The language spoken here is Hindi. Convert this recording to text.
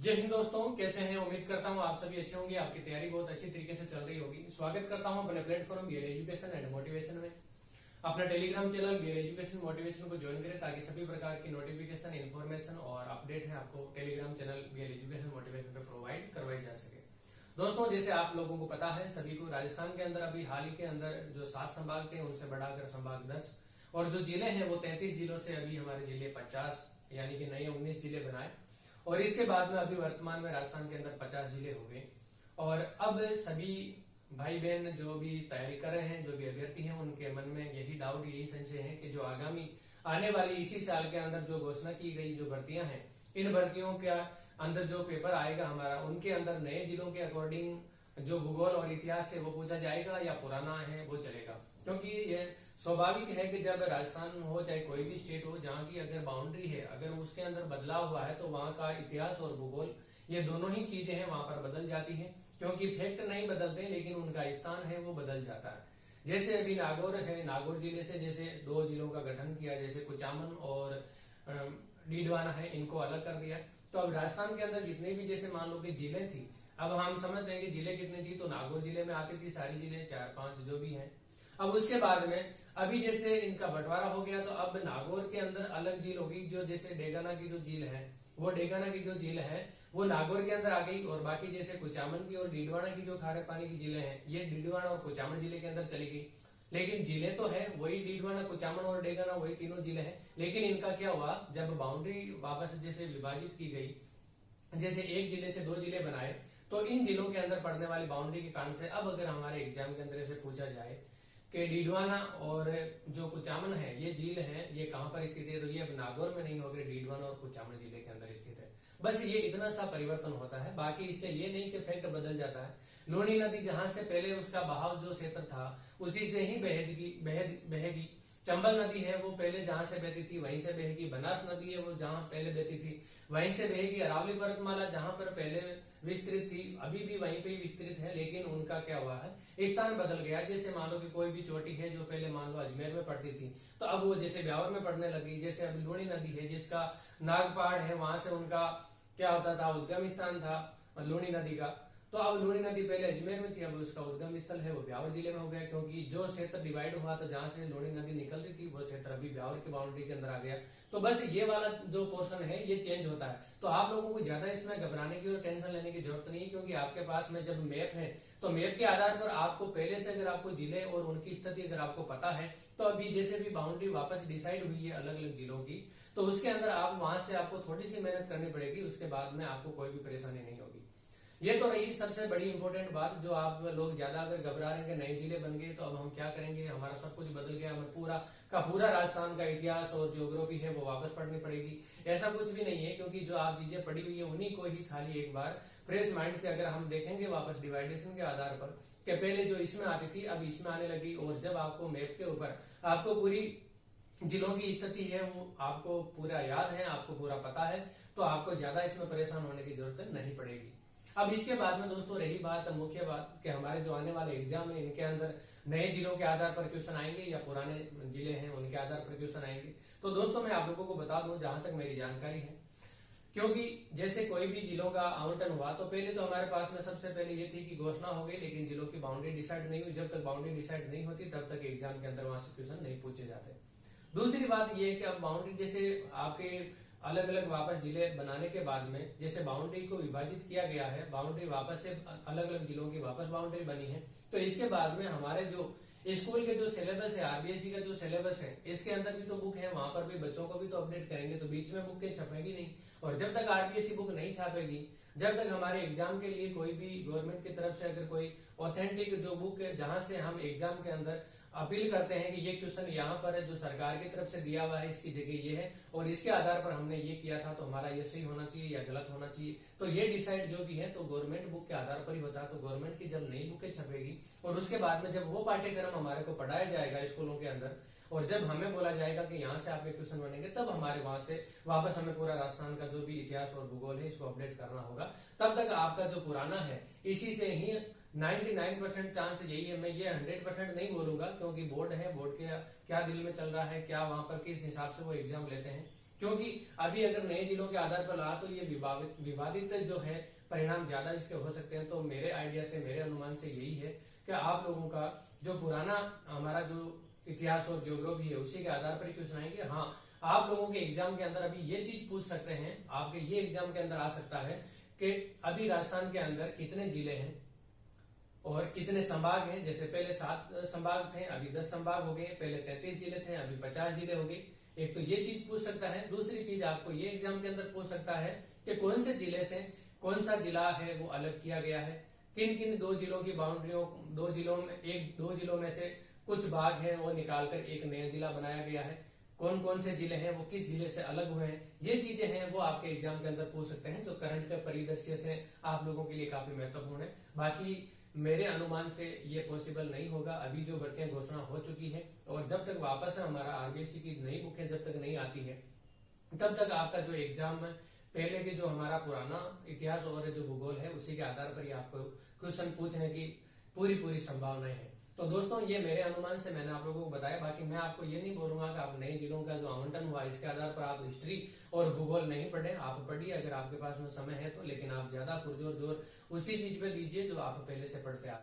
जय हिंद दोस्तों, कैसे हैं। उम्मीद करता हूं आप सभी अच्छे होंगे। आपकी तैयारी बहुत अच्छी तरीके से चल रही होगी। स्वागत करता हूं अपने platform BL education and motivation में। अपना Telegram channel BL education motivation को ज्वाइन करें ताकि सभी प्रकार की नोटिफिकेशन, इन्फॉर्मेशन और अपडेट है आपको Telegram channel BL education motivation पे प्रोवाइड करवाई जा सके। दोस्तों, जैसे आप लोगों को पता है सभी को, राजस्थान के अंदर अभी हाल ही के अंदर जो 7 संभाग थे उनसे बढ़ाकर संभाग 10 और जो जिले हैं वो 33 जिलों से अभी हमारे जिले 50 यानी कि नए 19 जिले बनाए और इसके बाद में अभी वर्तमान में राजस्थान के अंदर 50 जिले हो गए। और अब सभी भाई बहन जो भी तैयारी कर रहे हैं, जो भी अभ्यर्थी हैं, उनके मन में यही डाउट, यही संशय है कि जो आगामी आने वाली इसी साल के अंदर जो घोषणा की गई जो भर्तियां हैं, इन भर्तियों के अंदर जो पेपर आएगा हमारा, उनके अंदर नए जिलों के अकॉर्डिंग जो भूगोल और इतिहास है वो पूछा जाएगा या पुराना है वो चलेगा। क्योंकि ये स्वाभाविक है कि जब राजस्थान हो चाहे कोई भी स्टेट हो, जहाँ की अगर बाउंड्री है, अगर उसके अंदर बदलाव हुआ है तो वहाँ का इतिहास और भूगोल ये दोनों ही चीजें हैं वहां पर बदल जाती हैं। क्योंकि फैक्ट नहीं बदलते लेकिन उनका स्थान है वो बदल जाता है। जैसे अभी नागौर है, नागौर जिले से जैसे 2 जिलों का गठन किया, जैसे कुचामन और डीडवाना है, इनको अलग कर दिया। तो अब राजस्थान के अंदर जितने भी जैसे मान लो कि जिले थी, अब हम समझते हैं कि जिले कितने थी, तो नागौर जिले में आती थी सारी जिले 4-5 जो भी हैं। अब उसके बाद में अभी जैसे इनका बंटवारा हो गया तो अब नागौर के अंदर अलग झील होगी, जो जैसे डेगाना की जो झील है, वो डेगाना की जो झील है वो नागौर के अंदर आ गई। और बाकी जैसे कुचामन की और डीडवाना की जो खारे पानी की झीलें हैं, ये डीडवाना और कुचामन जिले के अंदर चली गई। लेकिन जिले तो है वही, डीडवाना, कुचामन और डेगाना वही तीनों जिले हैं। लेकिन इनका क्या हुआ, जब बाउंड्री वापस जैसे विभाजित की गई, जैसे एक जिले से 2 जिले बनाए, तो इन जिलों के अंदर पड़ने वाली बाउंड्री के कारण से अब अगर हमारे एग्जाम के अंदर से पूछा जाए कि डीडवाना और जो कुचामन है ये झील है, ये कहां पर स्थित है, तो ये अब नागौर में नहीं होकर डीडवाना और कुचामन जिले के अंदर स्थित है। बस ये इतना सा परिवर्तन होता है, बाकी इससे ये नहीं कि फैक्ट बदल जाता है। लूणी नदी जहां से पहले उसका बहाव जो क्षेत्र था उसी से ही बहेगी। चंबल नदी है वो पहले जहां से बहती थी वहीं से बहेगी। बनास नदी है वो जहां पहले बहती थी वहीं से बहेगी। अरावली पर्वतमाला जहां पर पहले विस्तृत थी अभी भी वहीं पे विस्तृत है, लेकिन उनका क्या हुआ है, स्थान बदल गया। जैसे मान लो कि कोई भी चोटी है जो पहले मान लो अजमेर में पड़ती थी, तो अब वो जैसे ब्यावर में पड़ने लगी। जैसे अभी लूणी नदी है जिसका नागपाड़ है, वहां से उनका क्या होता था, उद्गम स्थान था लूणी नदी का। तो अब लूणी नदी पहले अजमेर में थी, अब उसका उद्गम स्थल है वो ब्यावर जिले में हो गया। क्योंकि जो क्षेत्र डिवाइड हुआ तो जहां से लूणी नदी निकलती थी वो क्षेत्र अभी ब्यावर की बाउंड्री के अंदर आ गया। तो बस ये वाला जो पोर्शन है ये चेंज होता है। तो आप लोगों को ज्यादा इसमें घबराने की और टेंशन लेने की जरूरत नहीं है, क्योंकि आपके पास में जब मैप है तो मैप के आधार पर आपको पहले से अगर आपको जिले और उनकी स्थिति अगर आपको पता है, तो अभी जैसे भी बाउंड्री वापस डिसाइड हुई है अलग अलग जिलों की, तो उसके अंदर आप वहां से आपको थोड़ी सी मेहनत करनी पड़ेगी। उसके बाद में आपको कोई भी परेशानी नहीं होगी। ये तो रही सबसे बड़ी इंपॉर्टेंट बात। जो आप लोग ज्यादा अगर घबरा रहे हैं नए जिले बन गए तो अब हम क्या करेंगे, हमारा सब कुछ बदल गया, हमें पूरा का पूरा राजस्थान का इतिहास और ज्योग्राफी है वो वापस पढ़नी पड़ेगी। ऐसा कुछ भी नहीं है, क्योंकि जो आप चीजें पढ़ी हुई है उन्हीं को ही खाली एक बार फ्रेश माइंड से अगर हम देखेंगे वापस डिवाइडेशन के आधार पर कि पहले जो इसमें आती थी अब इसमें आने लगी, और जब आपको मैप के ऊपर आपको पूरी जिलों की स्थिति है वो आपको पूरा याद है, आपको पूरा पता है, तो आपको ज्यादा इसमें परेशान होने की जरूरत नहीं पड़ेगी। अब इसके बाद में दोस्तों रही बात, मुख्य बात, कि हमारे जो आने वाले एग्जाम है इनके अंदर नए जिलों के आधार पर क्वेश्चन आएंगे या पुराने जिले हैं उनके आधार पर क्वेश्चन आएंगे। तो दोस्तों मैं आप लोगों को बता दूं जहां तक मेरी जानकारी है, क्योंकि जैसे कोई भी जिलों का आवंटन हुआ तो पहले तो हमारे पास में सबसे पहले ये थी कि घोषणा हो गई, लेकिन जिलों की बाउंड्री डिसाइड नहीं हुई। जब तक बाउंड्री डिसाइड नहीं होती तब तक एग्जाम के अंदर वहां से क्वेश्चन नहीं पूछे जाते। दूसरी बात यह है कि अब बाउंड्री जैसे आपके अलग अलग वापस जिले बनाने के बाद में जैसे बाउंड्री को विभाजित किया गया है, बाउंड्री वापस से अलग अलग जिलों की वापस बाउंड्री बनी है, तो इसके बाद में हमारे जो स्कूल के जो सिलेबस है, आरबीएसई का जो सिलेबस है, इसके अंदर भी तो बुक है, वहां पर भी बच्चों को भी तो अपडेट करेंगे, तो बीच में बुक छपेगी नहीं। और जब तक आरबीएसई बुक नहीं छापेगी, जब तक हमारे एग्जाम के लिए कोई भी गवर्नमेंट की तरफ से अगर कोई ऑथेंटिक जो बुक है जहां से हम एग्जाम के अंदर अपील करते हैं कि ये क्वेश्चन यहाँ पर है जो सरकार की तरफ से दिया हुआ है, इसकी जगह ये है और इसके आधार पर हमने ये किया था, तो हमारा ये सही होना चाहिए या गलत होना चाहिए, तो ये डिसाइड जो भी है तो गवर्नमेंट बुक के आधार पर ही होता है। तो गवर्नमेंट की जब नई बुकें छपेगी और उसके बाद में जब वो पाठ्यक्रम हमारे को पढ़ाया जाएगा स्कूलों के अंदर, और जब हमें बोला जाएगा कि यहाँ से आपके क्वेश्चन बनेंगे, तब हमारे वहां से वापस हमें पूरा राजस्थान का जो भी इतिहास और भूगोल है इसको अपडेट करना होगा। तब तक आपका जो पुराना है इसी से ही 99% चांस यही है। मैं ये 100% नहीं बोलूंगा, क्योंकि बोर्ड है, बोर्ड के क्या दिल में चल रहा है, क्या वहां पर किस हिसाब से वो एग्जाम लेते हैं, क्योंकि अभी अगर नए जिलों के आधार पर ला तो ये विवादित जो है परिणाम ज्यादा इसके हो सकते हैं। तो मेरे आइडिया से, मेरे अनुमान से यही है कि आप लोगों का जो पुराना हमारा जो इतिहास और ज्योग्राफी है उसी के आधार पर क्वेश्चन आएंगे। हाँ, आप लोगों के एग्जाम के अंदर अभी ये चीज पूछ सकते हैं, आपके ये एग्जाम के अंदर आ सकता है कि अभी राजस्थान के अंदर कितने जिले हैं और कितने संभाग हैं। जैसे पहले 7 संभाग थे, अभी 10 संभाग हो गए, पहले 33 जिले थे, अभी 50 जिले हो गए। एक तो ये चीज पूछ सकता है। दूसरी चीज आपको ये एग्जाम के अंदर पूछ सकता है कि कौन से जिले से कौन सा जिला है वो अलग किया गया है, किन किन 2 जिलों की बाउंड्रियों, 2 जिलों में से कुछ भाग है वो निकालकर एक नया जिला बनाया गया है, कौन कौन से जिले हैं वो किस जिले से अलग हुए हैं। ये चीजें हैं वो आपके एग्जाम के अंदर पूछ सकते हैं, जो करंट के परिदृश्य से आप लोगों के लिए काफी महत्वपूर्ण है। बाकी मेरे अनुमान से ये पॉसिबल नहीं होगा। अभी जो भर्तियां घोषणा हो चुकी है और जब तक वापस हमारा आरबीएससी की नई बुकें जब तक नहीं आती है तब तक आपका जो एग्जाम है पहले के जो हमारा पुराना इतिहास और जो भूगोल है उसी के आधार पर ही आपको क्वेश्चन पूछने की पूरी संभावनाएं है। तो दोस्तों ये मेरे अनुमान से मैंने आप लोगों को बताया। बाकी मैं आपको ये नहीं बोलूंगा कि आप नए जिलों का जो आवंटन हुआ इसके आधार पर आप हिस्ट्री और भूगोल नहीं पढ़े। आप पढ़िए अगर आपके पास में समय है तो, लेकिन आप ज्यादा पुरजोर जोर उसी चीज पे दीजिए जो आप पहले से पढ़ते आ